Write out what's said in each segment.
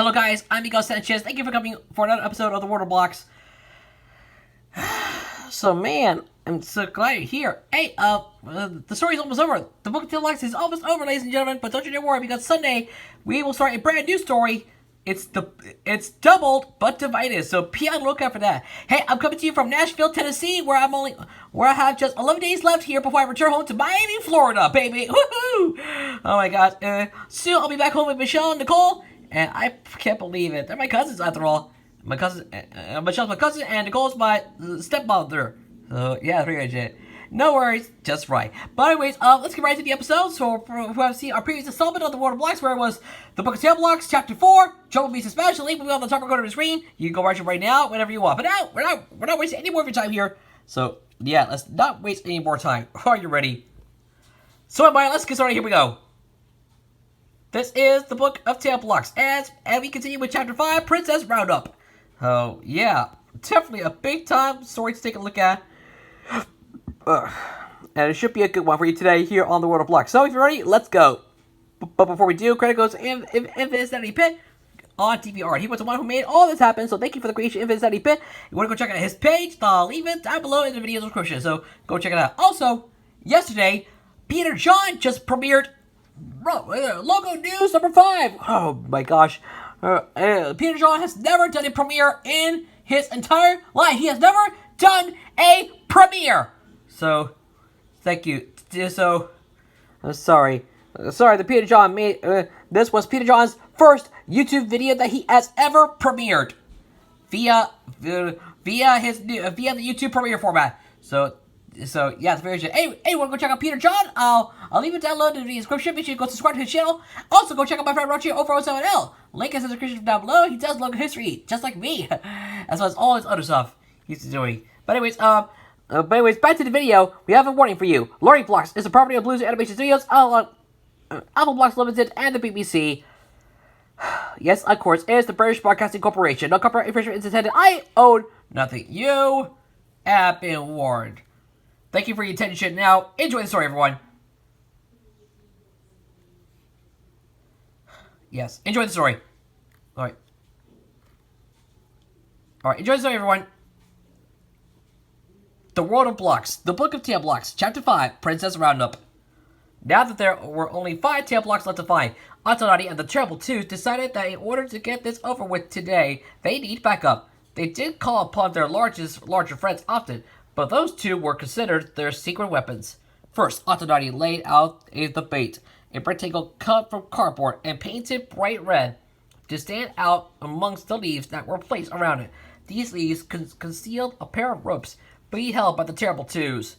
Hello guys, I'm Miguel Sanchez. Thank you for coming for another episode of the Roundup. So man, I'm so glad you're here. Hey, the story's almost over. The Book of Taleblocks is almost over, ladies and gentlemen. But don't you dare worry, because Sunday we will start a brand new story. It's doubled but divided, so be on the lookout for that. Hey, I'm coming to you from Nashville, Tennessee, where I have just 11 days left here before I return home to Miami, Florida, baby. Woohoo! Oh my God. Soon I'll be back home with Michelle and Nicole, and I can't believe it. They're my cousins after all. My cousin, Michelle's my cousin, and Nicole's my stepmother. So yeah, pretty much it. No worries, just right. But anyways, let's get right to the episode. So, who have seen our previous installment of the World of Blocks, where it was the Book of Taleblocks, Chapter 4, Jungle Beast Special. Link will be on the top corner of the screen. You can go watch it right now, whenever you want. But now, we're not wasting any more of your time here. So, yeah, let's not waste any more time. Are you ready? So, everybody, let's get started. Here we go. This is the Book of Taleblocks, and we continue with Chapter 5, Princess Roundup. Oh, yeah, definitely a big-time story to take a look at. And it should be a good one for you today here on the World of Blocks. So if you're ready, let's go. But before we do, credit goes to Infinite Sanity Pit on DVR. He was the one who made all this happen, so thank you for the creation of Infinite Sanity Pit. You want to go check out his page, I'll leave it down below in the video description, so go check it out. Also, yesterday, Peter John just premiered Logo News number 5. Oh my gosh. Peter John has never done a premiere in his entire life. He has never done a premiere. So, thank you. So, sorry, the Peter John made, this was Peter John's first YouTube video that he has ever premiered via the YouTube premiere format. So yeah, it's very good. Hey, wanna go check out Peter John? I'll leave it down below in the description. Make sure you go subscribe to his channel. Also, go check out my friend Rochi over on 7L. Link is in the description down below. He does logo history, just like me, as well as all his other stuff he's doing. But anyways, back to the video. We have a warning for you. Learning Blocks is a property of Blues Animation Studios, Apple Blocks Limited, and the BBC. Yes, of course, it is the British Broadcasting Corporation. No copyright infringement is intended. I own nothing. You have been warned. Thank you for your attention. Now, enjoy the story, everyone. Yes, enjoy the story. Alright, enjoy the story, everyone. The World of Blocks, the Book of Taleblocks, Chapter 5, Princess Roundup. Now that there were only 5 Taleblocks left to find, Antonati and the Terrible Twos decided that in order to get this over with today, they need backup. They did call upon their larger friends often, but those two were considered their secret weapons. First, Antonati laid out the bait, a rectangle cut from cardboard and painted bright red to stand out amongst the leaves that were placed around it. These leaves concealed a pair of ropes being held by the Terrible Twos.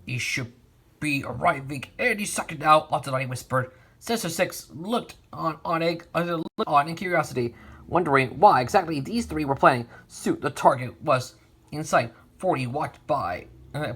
"He should be arriving any second now," Antonati whispered. Sister Six looked on in curiosity, wondering why exactly these three were planning. Soon the target was in sight. 40 walked by,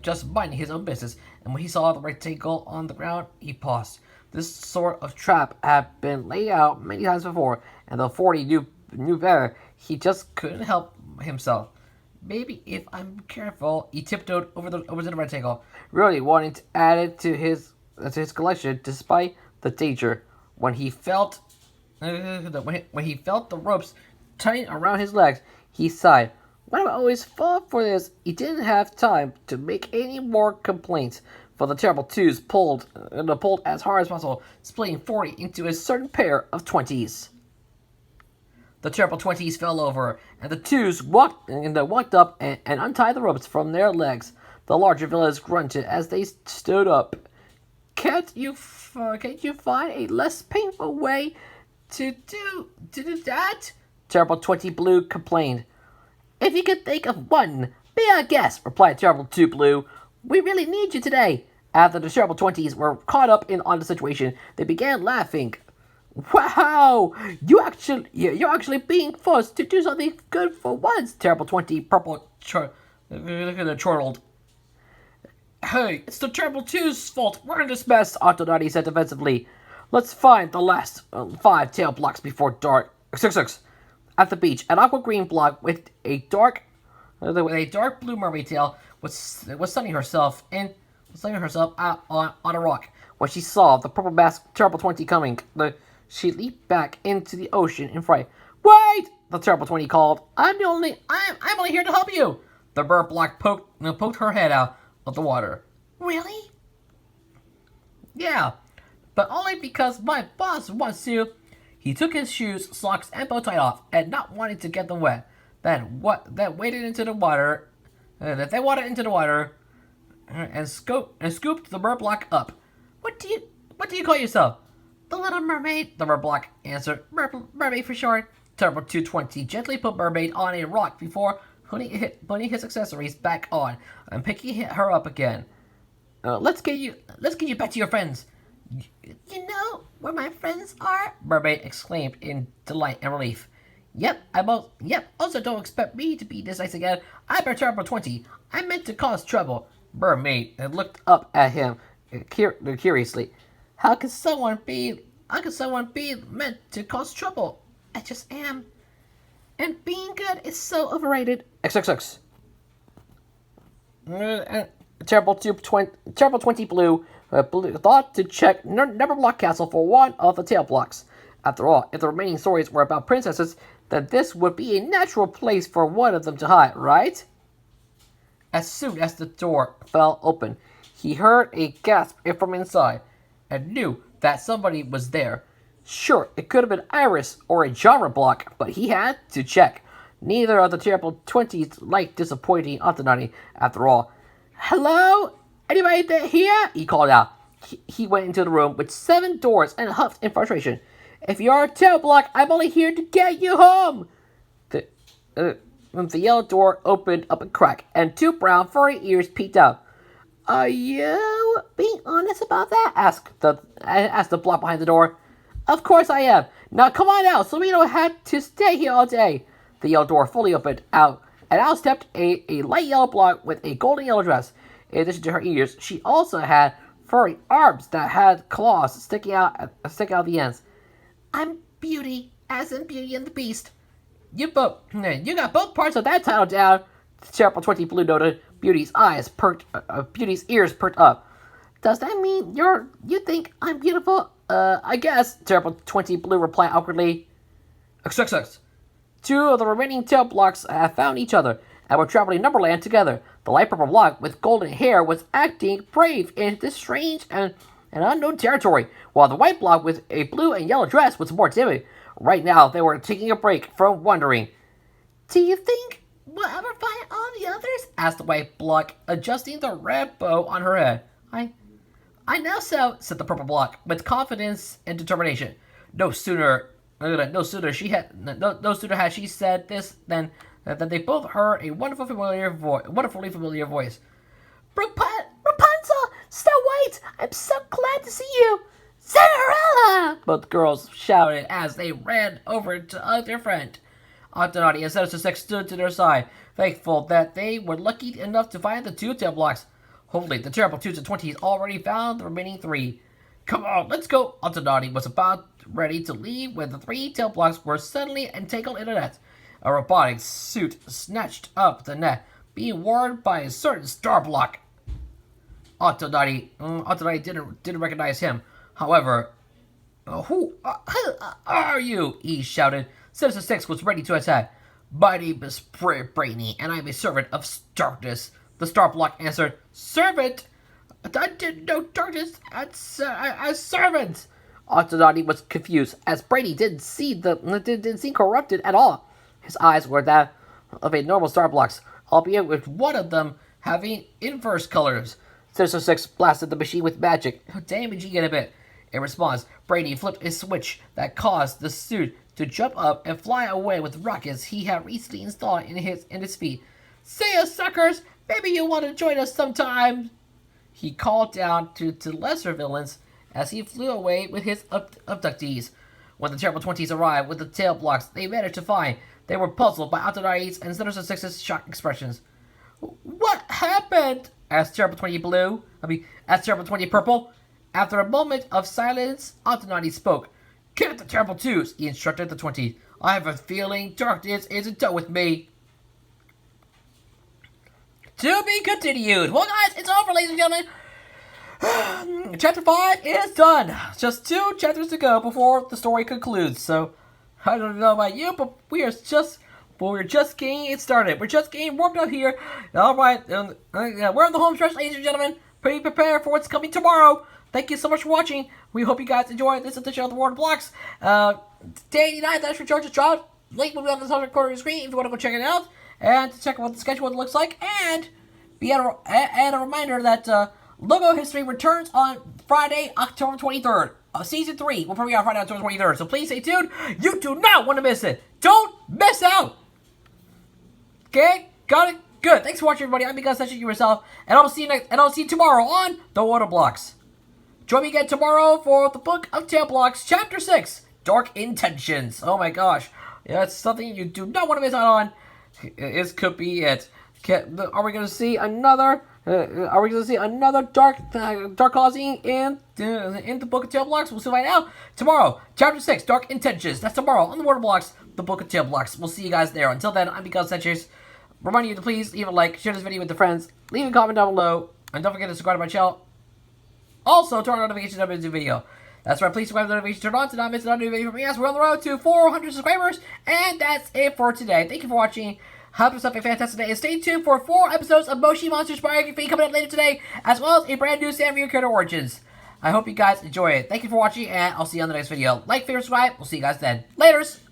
just minding his own business, and when he saw the rectangle on the ground, he paused. This sort of trap had been laid out many times before, and though 40 knew better, he just couldn't help himself. "Maybe if I'm careful," he tiptoed over to the rectangle, really wanting to add it to his collection, despite the danger. When he felt the ropes tighten around his legs, he sighed. "Why do I always fall for this?" He didn't have time to make any more complaints, for the Terrible Twos pulled as hard as possible, splitting 40 into a certain pair of 20s. The Terrible 20s fell over, and the Twos walked up and untied the ropes from their legs. The larger villains grunted as they stood up. Can't you find a less painful way to do that?" Terrible 20 Blue complained. "If you could think of one, be our guest," replied Terrible 2 Blue. "We really need you today." After the Terrible 20s were caught up on the situation, they began laughing. "Wow, you're actually being forced to do something good for once," Terrible 20 Purple chortled. "Hey, it's the Terrible Two's fault. We're in this mess," Antonati said defensively. "Let's find the last 5 Taleblocks before dark." Six. At the beach, an aqua green block with a dark blue mermaid tail was sunning herself out on a rock. When she saw the purple masked Terrible 20 coming, She leaped back into the ocean in fright. Wait! The Terrible 20 called. I'm only here to help you. The bird block poked her head out of the water. Really? Yeah, but only because my boss wants to. He took his shoes, socks, and bow tie off, and not wanting to get them wet. Then waded into the water. They waded into the water, and scooped the bird block up. What do you call yourself? The Little Mermaid. The bird block answered. Mermaid for short. Terrible 220 gently put Mermaid on a rock before putting his accessories back on and picking her up again. Let's get you back to your friends. You know where my friends are? Mermaid exclaimed in delight and relief. Yep. Also, don't expect me to be this nice again. I'm a Terrible 20. I meant to cause trouble. Mermaid looked up at him curiously. How can someone be meant to cause trouble? I just am. And being good is so overrated. XXX. Terrible 20 Blue thought to check Neverblock Castle for one of the Taleblocks. After all, if the remaining stories were about princesses, then this would be a natural place for one of them to hide, right? As soon as the door fell open, he heard a gasp from inside and knew that somebody was there. Sure, it could have been Iris or a genre block, but he had to check. Neither of the Terrible 20s liked disappointing Antonati, after all. Hello? Anybody there here? He called out. He went into the room with 7 doors and huffed in frustration. If you're a Taleblock, I'm only here to get you home. The yellow door opened up a crack, and 2 brown furry ears peeked out. Are you being honest about that? Asked the block behind the door. Of course I am. Now come on out, so we don't have to stay here all day. The yellow door fully opened out, and out stepped a light yellow block with a golden yellow dress. In addition to her ears, she also had furry arms that had claws sticking out the ends. I'm Beauty, as in Beauty and the Beast. You got both parts of that title down. Terrible 20 Blue noted. Beauty's ears perked up. Does that mean you think I'm beautiful? I guess. Terrible 20 Blue replied awkwardly. XXX. 2 of the remaining Taleblocks have found each other and were traveling Numberland together. The light purple block with golden hair was acting brave in this strange and unknown territory, while the white block with a blue and yellow dress was more timid. Right now, they were taking a break from wondering. Do you think we'll ever find all the others? Asked the white block, adjusting the red bow on her head. I know so, said the purple block, with confidence and determination. No sooner had she said this than they both heard a wonderfully familiar voice. Rapunzel, Snow White, I'm so glad to see you. Cinderella! Both girls shouted as they ran over to their friend. Antonati and Senator stood to their side, thankful that they were lucky enough to find the 2 Taleblocks. Hopefully, the terrible 2s and 20s already found the remaining 3. Come on, let's go! Antonati was about ready to leave when the 3 Taleblocks were suddenly entangled in a net. A robotic suit snatched up the net, being worn by a certain Starblock. Antonati didn't recognize him. However, who are you? He shouted. Citizen 6 was ready to attack. My name is Brainy, and I am a servant of darkness. The Starblock answered. Servant? I didn't know darkness as servant. Antonati was confused, as Brady didn't seem corrupted at all. His eyes were that of a normal Starblock's, albeit with one of them having inverse colors. Citizen 6 blasted the machine with magic, damaging it a bit. In response, Brady flipped a switch that caused the suit to jump up and fly away with rockets he had recently installed in his feet. See ya, suckers! Maybe you want to join us sometime! He called down to lesser villains as he flew away with his abductees. When the Terrible 20s arrived with the Taleblocks they managed to find, they were puzzled by Antonati's and Citizen 6's shocked expressions. What happened? Asked Terrible 20 Purple. After a moment of silence, Antonati spoke. Get the Terrible 2s, he instructed the 20s. I have a feeling darkness isn't done with me. To be continued. Well, guys, it's over, ladies and gentlemen. Chapter 5 is done. Just 2 chapters to go before the story concludes. So, I don't know about you, but we're just getting it started. We're just getting warmed up here. Alright, we're on the home stretch, ladies and gentlemen. Be prepared for what's coming tomorrow. Thank you so much for watching. We hope you guys enjoyed this edition of the World of Blocks. Day 89, that's for Charges dropped. Link will be on the top corner of the screen if you want to go check it out. And to check out what the schedule looks like. And a reminder that Logo History returns on Friday, October 23rd. Season 3 will probably be on Friday, October 23rd. So please stay tuned. You do not want to miss it. Don't miss out. Okay? Got it? Good. Thanks for watching, everybody. I'm Miguel Session, you yourself. And I'll see you tomorrow on The World of Blocks. Join me again tomorrow for the Book of Taleblocks, Chapter 6, Dark Intentions. Oh my gosh. Yeah, it's something you do not want to miss out on. This could be it. Are we going to see another? Are we going to see another dark causing in the Book of Taleblocks? We'll see right now. Tomorrow, Chapter 6, Dark Intentions. That's tomorrow on the World of Blocks, the Book of Taleblocks. We'll see you guys there. Until then, I'm Miguel Sanchez. Reminding you to please leave a like, share this video with your friends, leave a comment down below, and don't forget to subscribe to my channel. Also, turn on notifications every new video. That's right, please subscribe to the notifications turned on to not miss another new video from me as we're on the road to 400 subscribers. And that's it for today. Thank you for watching. Have yourself a fantastic day. And stay tuned for 4 episodes of Moshi Monsters Biography coming up later today, as well as a brand new Sanrio Character Origins. I hope you guys enjoy it. Thank you for watching, and I'll see you on the next video. Like, favorite, subscribe. We'll see you guys then. Laters!